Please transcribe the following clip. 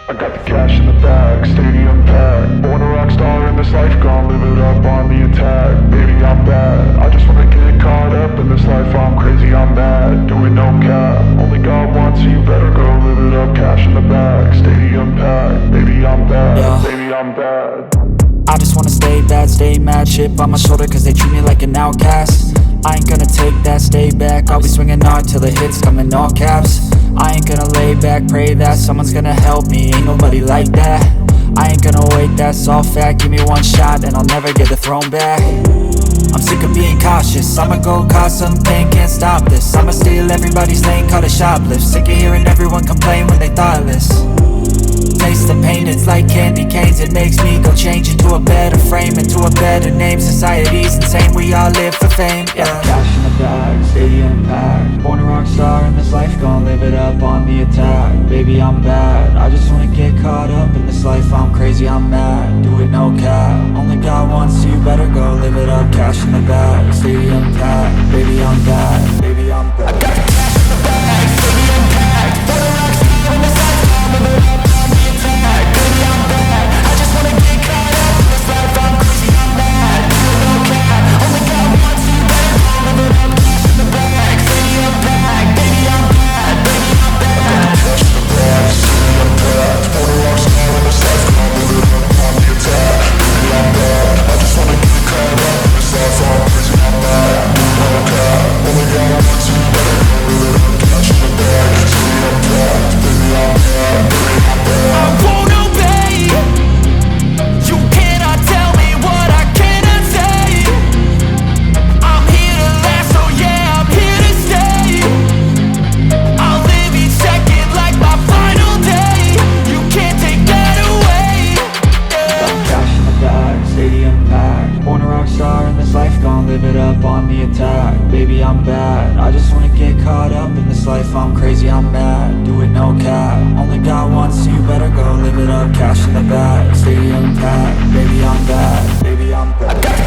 I got the cash in the bag, stadium packed. Born a rock star in this life, gon' live it up on the attack. Baby, I'm bad, I just wanna get caught up in this life. I'm crazy, I'm mad, doing no cap. Only God wants you, better go live it up. Cash in the bag, stadium packed. Baby, I'm bad, Yeah. baby, I'm bad. I just wanna stay bad, stay mad. Chip on my shoulder cause they treat me like an outcast. I ain't gonna take that, stay back. I'll be swinging hard till the hits come in all caps. I ain't gonna lay back, pray that someone's gonna help me. Ain't nobody like that. I ain't gonna wait, that's all fact. Give me one shot and I'll never get the throne back. I'm sick of being cautious, I'ma go cause some pain, can't stop this. I'ma steal everybody's lane, call it shoplift. Sick of hearing everyone complain when they thoughtless. Taste the pain, it's like candy canes. It makes me go change into a better frame, into a better name. Society's insane, we all live for fame, yeah. Cash in the bag, stadium packed. Born a rock star in this life, gon' live it up on the attack. Baby, I'm bad, I just wanna get caught up in this life. I'm crazy, I'm mad, do it no cap. Only God wants you, better go live it up. Cash in the bag, stadium packed. Baby, I'm bad, baby, I'm bad. I got the cash in the bag, stadium packed. Born a rock star in this life, gon' live it up on the attack. Baby, I'm bad, I just wanna get caught up in this life. I'm crazy, I'm mad, do it no cap. Only God wants you, better go live it up. Cash in the bag, stadium packed. Baby, I'm bad, baby, I'm bad. Cash in the bag, stadium packed. Born a rock star in this life, gon' live it up on the attack. Baby, I'm bad, I just wanna get caught up in this life. I'm crazy, I'm mad, do it no cap. Only God wants you, better go live it up. Cash in the bag, stadium packed. Baby, I'm bad, baby, I'm bad. I won't obey. You cannot tell me what I cannot say. I'm here to last, so yeah, I'm here to stay. I'll live each second like my final day. You can't take that away, yeah. Cash in the bag, stadium packed. Born a rock star in this life, gon' live it up on the attack. Baby, I'm bad, I just wanna get caught up in this life. I'm crazy, I'm mad, do it no cap. Only God wants you, better go live it up. Cash in the bag, stadium packed. Baby, I'm bad, baby, I'm bad.